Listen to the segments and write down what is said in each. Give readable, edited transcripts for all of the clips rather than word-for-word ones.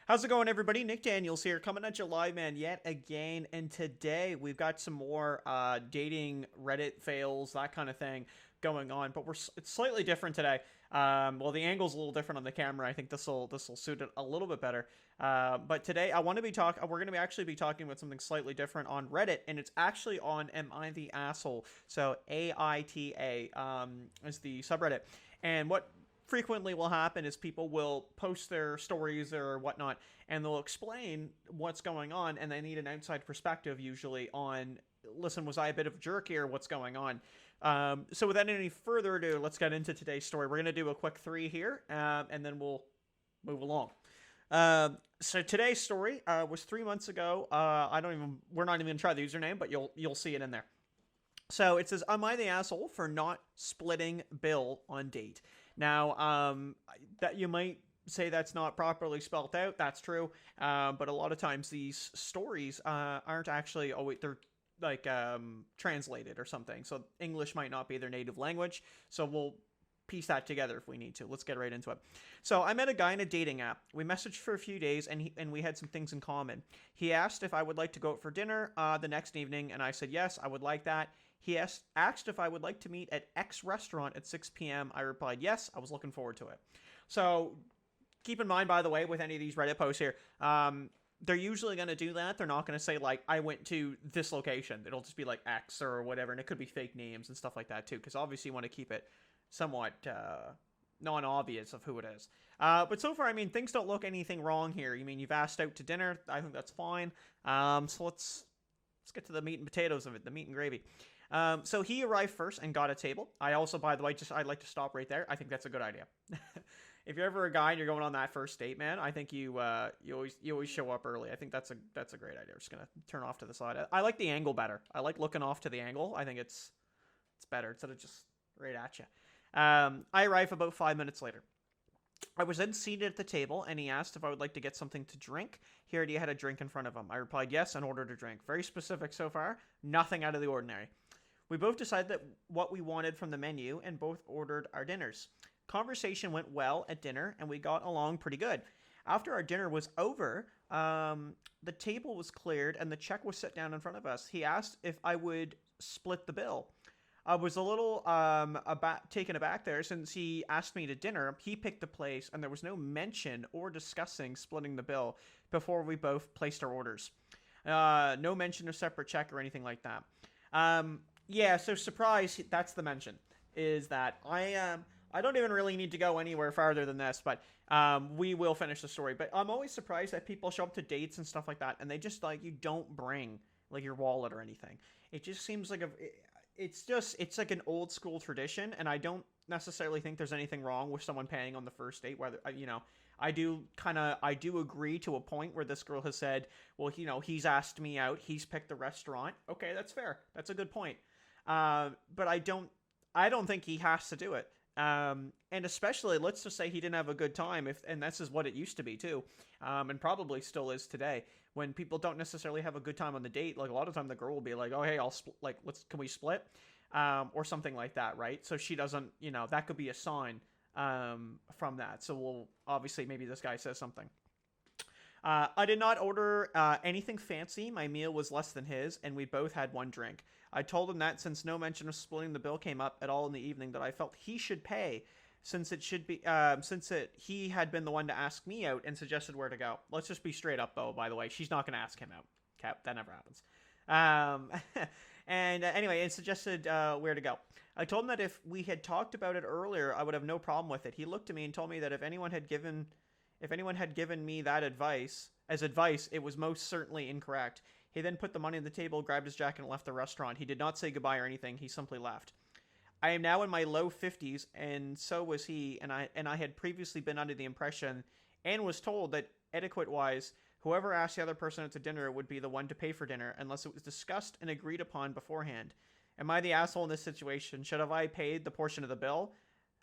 How's it going, everybody? Nick Daniels here, coming at you live, man, yet again. And today we've got some more dating Reddit fails, that kind of thing going on. But it's slightly different today. Well, the angle's a little different on the camera. I think this will suit it a little bit better. But today I want to be we're going to be actually be talking about something slightly different on Reddit, and it's actually on Am I the Asshole? So AITA is the subreddit, and what frequently will happen is people will post their stories or whatnot, and they'll explain what's going on, and they need an outside perspective usually on, listen, was I a bit of a jerk here? What's going on? So without any further ado, let's get into today's story. We're going to do a quick three here, and then we'll move along. So today's story was 3 months ago. We're not even going to try the username, but you'll see it in there. So it says, "Am I the asshole for not splitting bill on date?" Now, that you might say that's not properly spelled out. That's true. But a lot of times these stories aren't actually always, they're like translated or something. So English might not be their native language. So we'll piece that together if we need to. Let's get right into it. So I met a guy in a dating app. We messaged for a few days, and we had some things in common. He asked if I would like to go out for dinner the next evening, and I said yes, I would like that. He asked if I would like to meet at X restaurant at 6 p.m. I replied yes. I was looking forward to it. So keep in mind, by the way, with any of these Reddit posts here, they're usually going to do that. They're not going to say, like, I went to this location. It'll just be like X or whatever, and it could be fake names and stuff like that too, because obviously you want to keep it somewhat non-obvious of who it is. But so far, I mean, things don't look anything wrong here. You mean, you've asked out to dinner. I think that's fine. So let's get to the meat and potatoes of it, the meat and gravy. So he arrived first and got a table. I also, by the way, I'd like to stop right there. I think that's a good idea. If you're ever a guy and you're going on that first date, man, I think you always show up early. I think that's a great idea. I'm just gonna turn off to the side. I like the angle better. I like looking off to the angle. I think it's better instead of just right at you. I arrived about 5 minutes later. I was then seated at the table, and he asked if I would like to get something to drink. He already had a drink in front of him. I replied yes and ordered a drink. Very specific so far. Nothing out of the ordinary. We both decided that what we wanted from the menu and both ordered our dinners. Conversation went well at dinner, and we got along pretty good. After our dinner was over, the table was cleared and the check was set down in front of us. He asked if I would split the bill. I was a little taken aback there since he asked me to dinner. He picked the place, and there was no mention or discussing splitting the bill before we both placed our orders. No mention of separate check or anything like that. Yeah, so surprise, that's the mention, is that I don't even really need to go anywhere farther than this, but we will finish the story. But I'm always surprised that people show up to dates and stuff like that, and they just, like, you don't bring, like, your wallet or anything. It just seems like it's like an old school tradition, and I don't necessarily think there's anything wrong with someone paying on the first date. Whether I do agree to a point where this girl has said, well, he's asked me out, he's picked the restaurant. Okay, that's fair. That's a good point. But I don't think he has to do it. And especially, let's just say he didn't have a good time, and this is what it used to be too, and probably still is today. When people don't necessarily have a good time on the date, like a lot of time the girl will be like, "Oh, hey, can we split?" Or something like that, right? So she doesn't, that could be a sign from that. So we'll obviously, maybe this guy says something. I did not order anything fancy. My meal was less than his, and we both had one drink. I told him that since no mention of splitting the bill came up at all in the evening, that I felt he should pay, since he had been the one to ask me out and suggested where to go. Let's just be straight up, though. By the way, she's not going to ask him out. Okay, that never happens. And anyway, it suggested where to go. I told him that if we had talked about it earlier, I would have no problem with it. He looked at me and told me that if anyone had given me that advice, it was most certainly incorrect. He then put the money on the table, grabbed his jacket, and left the restaurant. He did not say goodbye or anything. He simply left. I am now in my low 50s, and so was he, and I had previously been under the impression and was told that etiquette-wise, whoever asked the other person out to dinner would be the one to pay for dinner unless it was discussed and agreed upon beforehand. Am I the asshole in this situation? Should have I paid the portion of the bill?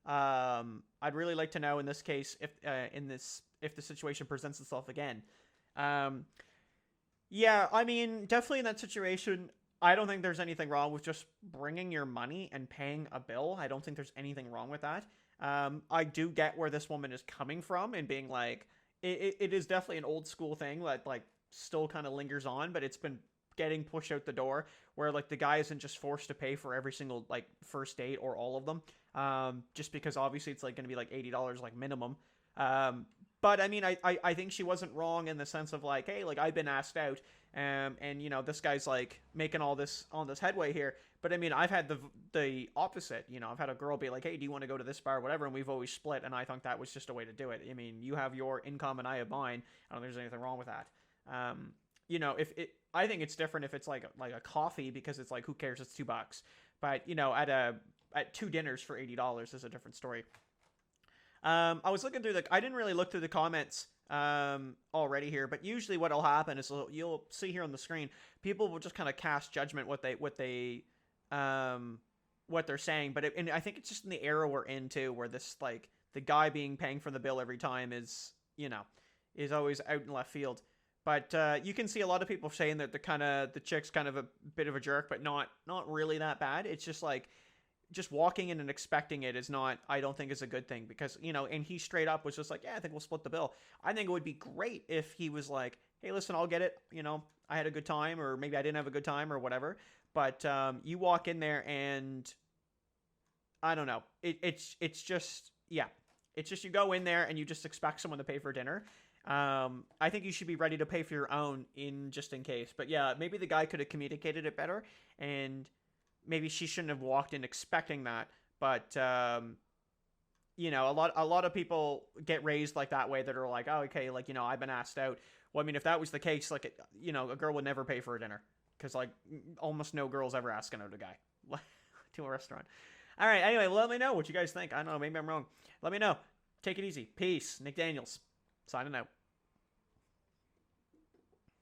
I'd really like to know in this case if the situation presents itself again. Yeah, I mean, definitely in that situation, I don't think there's anything wrong with just bringing your money and paying a bill. I don't think there's anything wrong with that. I do get where this woman is coming from and being like, it is definitely an old school thing that like still kind of lingers on, but it's been getting pushed out the door where like the guy isn't just forced to pay for every single like first date or all of them, just because obviously it's like going to be like $80 like minimum. um, but I mean, I think she wasn't wrong in the sense of like, hey, like I've been asked out, and you know this guy's like making all this headway here. But I mean, I've had the opposite. You know, I've had a girl be like, hey, do you want to go to this bar or whatever, and we've always split, and I think that was just a way to do it. I mean, you have your income and I have mine. I don't think there's anything wrong with that. Um, you know, if it, I think it's different if it's like a coffee, because it's like, who cares? It's $2. But you know, at two dinners for $80 is a different story. I was looking through I didn't really look through the comments already here, but usually what'll happen is you'll see here on the screen, people will just kind of cast judgment um what they're saying. But and I think it's just in the era we're in too, where this like the guy being paying for the bill every time is, you know, is always out in left field. But you can see a lot of people saying that the chick's kind of a bit of a jerk, but not really that bad. It's just like, just walking in and expecting it is not, I don't think, is a good thing, because, you know, and he straight up was just like, yeah, I think we'll split the bill. I think it would be great if he was like, hey, listen, I'll get it, you know, I had a good time, or maybe I didn't have a good time or whatever. But you walk in there and I don't know, it's just, yeah, it's just, you go in there and you just expect someone to pay for dinner. I think you should be ready to pay for your own, in just in case. But yeah, maybe the guy could have communicated it better, and maybe she shouldn't have walked in expecting that. But you know, a lot of people get raised like that way, that are like, oh, okay, like, you know, I've been asked out. Well, I mean, if that was the case, like, you know, a girl would never pay for a dinner, because like almost no girls ever asking out a guy to a restaurant. All right, anyway, let me know what you guys think. I don't know, maybe I'm wrong. Let me know. Take it easy. Peace. Nick Daniels signing out.